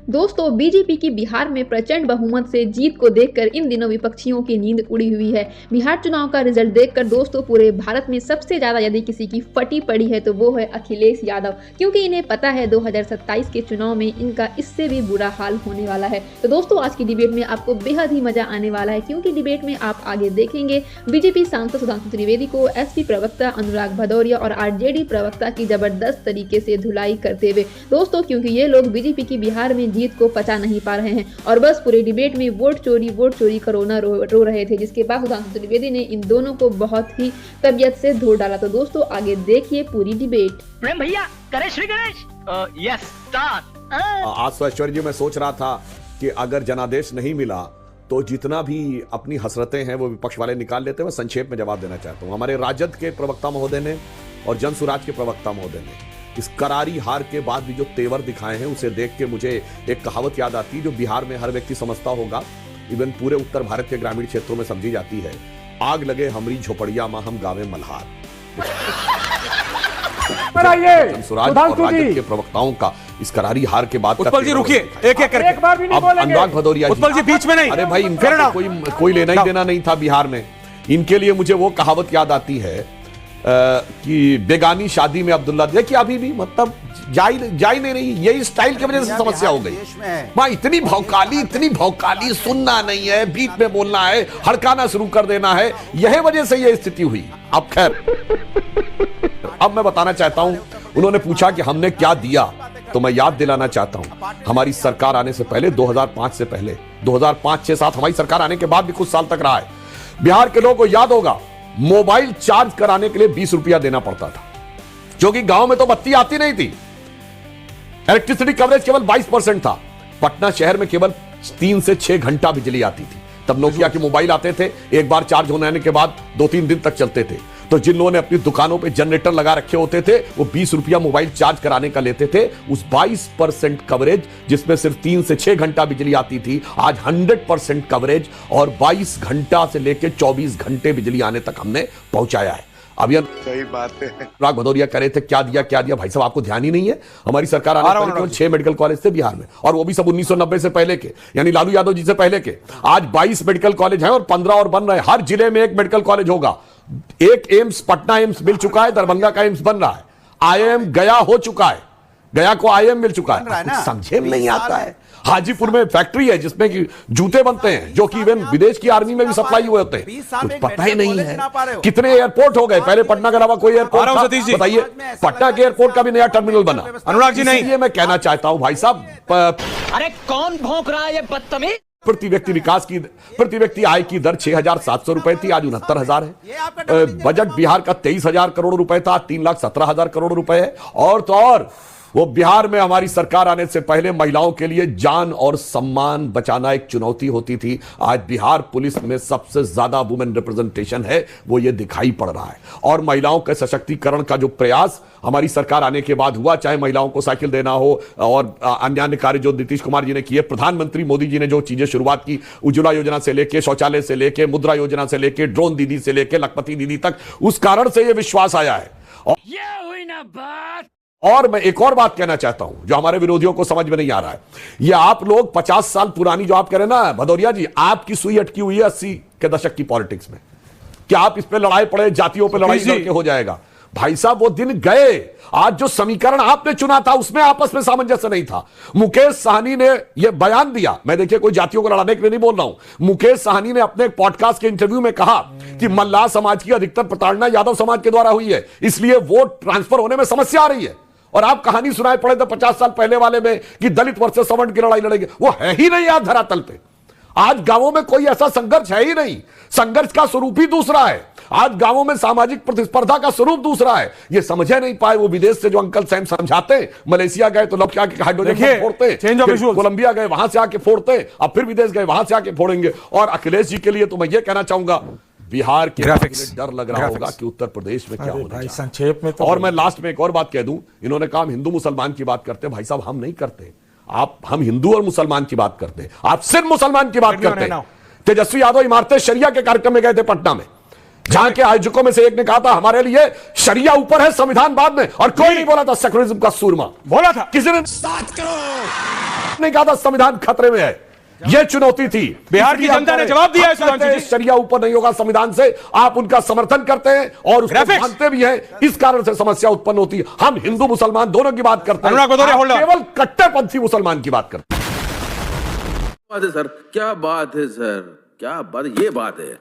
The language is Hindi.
दोस्तों बीजेपी की बिहार में प्रचंड बहुमत से जीत को देखकर इन दिनों विपक्षियों की नींद उड़ी हुई है। बिहार चुनाव का रिजल्ट देखकर दोस्तों पूरे भारत में सबसे ज्यादा यदि किसी की फटी पड़ी है तो वो है अखिलेश यादव, क्योंकि इन्हें पता है 2027 के चुनाव में इनका इससे भी बुरा हाल होने वाला है। तो दोस्तों आज की डिबेट में आपको बेहद ही मजा आने वाला है, क्योंकि डिबेट में आप आगे देखेंगे बीजेपी सांसद सुधांशु त्रिवेदी को एसपी प्रवक्ता अनुराग भदौरिया और आरजेडी प्रवक्ता की जबरदस्त तरीके से धुलाई करते हुए। दोस्तों क्योंकि ये लोग बीजेपी की बिहार में जीत को पचा नहीं पा रहे हैं और बस पूरे डिबेट में वोट चोरी करोना रो रहे थे, जिसके बाद सुधांशु त्रिवेदी ने इन दोनों को बहुत ही तबियत से धो डाला। तो दोस्तों आगे देखिए पूरी डिबेट। प्रेम भैया करे श्री गणेश। Yes start. आज तो ऐश्वर्य जी मैं सोच रहा था कि अगर जनादेश नहीं मिला तो जितना भी अपनी हसरतें हैं वो विपक्ष वाले निकाल लेते हैं। मैं संक्षेप में जवाब देना चाहता हूं। हमारे राजद के प्रवक्ता महोदय ने और जन सुराज के प्रवक्ता महोदय ने इस करारी हार के बाद भी जो तेवर दिखाए हैं उसे देख के मुझे एक कहावत याद आती है जो बिहार में हर व्यक्ति समझता होगा, इवन पूरे उत्तर भारत के ग्रामीण क्षेत्रों में समझी जाती है। आग लगे हमरी झोपड़िया मां हम गावे मल्हार। जन सुराज और राजद के प्रवक्ताओं का इस करारी हार के बाद उत्पल जी रुकिए, एक एक करके। एक बार भी नहीं बोलेंगे। अनुराग भदौरिया उत्पल जी बीच में नहीं। अरे भाई इनका कोई लेना ही देना नहीं था बिहार में। इनके लिए मुझे वो कहावत याद आती है कि बेगानी शादी में अब्दुल्ला दिया कि अभी भी मतलब जा ही नहीं रही। यही स्टाइल की वजह से समस्या हो गई। मां इतनी भौकाली सुनना नहीं है, बीच में बोलना है, हड़काना शुरू कर देना है, यही वजह से यह स्थिति हुई। अब खैर अब मैं बताना चाहता हूं, उन्होंने पूछा कि हमने क्या दिया, तो मैं याद दिलाना चाहता हूं हमारी सरकार आने से पहले 2005 से पहले 2005, 6, 7 हमारी सरकार आने के बाद भी कुछ साल तक रहा है। बिहार के लोगों को याद होगा मोबाइल चार्ज कराने के लिए 20 रुपया देना पड़ता था, क्योंकि गांव में तो बत्ती आती नहीं थी। इलेक्ट्रिसिटी कवरेज केवल 22% था। पटना शहर में केवल 3 से 6 घंटा बिजली आती थी। तब नोकिया के मोबाइल आते थे, एक बार चार्ज होने के बाद 2-3 दिन तक चलते थे। तो जिन लोगों ने अपनी दुकानों पे जनरेटर लगा रखे होते थे वो 20 रुपया मोबाइल चार्ज कराने का लेते थे। उस 22% कवरेज जिसमें सिर्फ 3 से 6 घंटा बिजली आती थी, आज 100% कवरेज और 22 घंटा से लेकर 24 घंटे बिजली आने तक हमने पहुंचाया है। अब यह सही बात है। अनुराग भदौरिया कह रहे थे क्या दिया भाई साहब, आपको ध्यान ही नहीं है। हमारी सरकार आने वाले केवल 6 मेडिकल कॉलेज थे बिहार में, और वो भी सब 1990 से पहले के, यानी लालू यादव जी से पहले के। आज 22 मेडिकल कॉलेज हैं और 15 और बन रहे हैं। हर जिले में एक मेडिकल कॉलेज होगा। एक एम्स, पटना एम्स मिल चुका है, दरभंगा का एम्स बन रहा है, आईएम गया हो चुका है, गया को आईएम मिल चुका है। समझे में नहीं आता है। हाजीपुर में फैक्ट्री है जिसमें कि जूते बनते हैं, जो कि इवन विदेश की आर्मी में भी सप्लाई हुए होते हैं। कुछ पता ही नहीं है। कितने एयरपोर्ट हो गए, पहले पटना के अलावा कोई एयरपोर्ट था? बताइए, पटना के एयरपोर्ट का भी नया टर्मिनल बना। अनुराग जी नहीं, ये मैं कहना चाहता हूं भाई साहब, अरे कौन भौंक रहा है ये बदतमीज। प्रति व्यक्ति आय की दर 6,700 रुपए थी, आज 69,000 है। बजट बिहार का 23,000 करोड़ रुपए था, 3,17,000 करोड़ रुपए है। और तो और वो बिहार में हमारी सरकार आने से पहले महिलाओं के लिए जान और सम्मान बचाना एक चुनौती होती थी। आज बिहार पुलिस में सबसे ज्यादा वुमेन रिप्रेजेंटेशन है, वो ये दिखाई पड़ रहा है। और महिलाओं के सशक्तिकरण का जो प्रयास हमारी सरकार आने के बाद हुआ, चाहे महिलाओं को साइकिल देना हो और अन्य कार्य जो नीतीश कुमार जी ने किए, प्रधानमंत्री मोदी जी ने जो चीजें शुरुआत की, उज्ज्वला योजना से लेके, शौचालय से लेके, मुद्रा योजना से लेके, ड्रोन दीदी से लेके, लखपति दीदी तक, उस कारण से यह विश्वास आया है। ये हुई ना बात। और मैं एक और बात कहना चाहता हूं जो हमारे विरोधियों को समझ में नहीं आ रहा है। ये आप लोग 50 साल पुरानी जो आप कह रहे हैं ना भदौरिया जी, आपकी सुई अटकी हुई है 80 के दशक की पॉलिटिक्स में। क्या आप इस पे लड़ाई पड़े, जातियों पे लड़ाई करके हो जाएगा? भाई साहब वो दिन गए। आज जो समीकरण आपने चुना था उसमें आपस में सामंजस्य नहीं था। मुकेश साहनी ने यह बयान दिया, मैं देखिए कोई जातियों को लड़ाने के लिए नहीं बोल रहा हूं। मुकेश साहनी ने अपने एक पॉडकास्ट के इंटरव्यू में कहा कि मल्लाह समाज की अधिकतर प्रताड़ना यादव समाज के द्वारा हुई है, इसलिए वोट ट्रांसफर होने में समस्या आ रही है। और आप कहानी सुनाए पड़े थे 50 साल पहले वाले में कि दलित वर्सेस सवर्ण की लड़ाई लड़ेंगे, वो है ही नहीं आज धरातल पे। आज गांवों में कोई ऐसा संघर्ष है ही नहीं। संघर्ष का स्वरूप ही दूसरा है। आज गांवों में सामाजिक प्रतिस्पर्धा का स्वरूप दूसरा है। ये समझे नहीं पाए वो विदेश से जो अंकल सैम समझाते, मलेशिया गए तो लौट के आके हाइड्रोजन फोड़ते, कोलंबिया गए वहां से आके फोड़ते, अब फिर विदेश गए वहां से आके फोड़ेंगे। और अखिलेश जी के लिए तो मैं ये कहना चाहूंगा, बिहार के डर लग रहा होगा कि उत्तर प्रदेश में क्या होना है। संक्षेप में तो और मैं लास्ट में एक और बात कह दूं, इन्होंने कहा हम हिंदू मुसलमान की बात करते हैं। भाई साहब हम नहीं करते। हम हिंदू और मुसलमान की बात करते हैं, आप सिर्फ मुसलमान की बात करते हैं। तेजस्वी यादव इमारतें शरिया के कार्यक्रम में गए थे पटना में, जहां के आयोजकों में से एक ने कहा था हमारे लिए शरिया ऊपर है, संविधान बाद में, और कोई नहीं बोला था सेकुलरिज्म का सूरमा। बोला था किसी ने। 7 करोड़ आपने कहा था संविधान खतरे में है, यह चुनौती थी। बिहार की जनता ने जवाब दिया है सुधांशु जी। शरिया ऊपर नहीं होगा संविधान से, आप उनका समर्थन करते हैं और उसको ग्राफिक्स। मानते भी हैं, इस कारण से समस्या उत्पन्न होती है। हम हिंदू मुसलमान दोनों की बात करते हैं, अनुराग भदौरिया, आप hold on। केवल कट्टरपंथी मुसलमान की बात करते हैं। बात है सर, क्या बात है सर, क्या बात, ये बात है।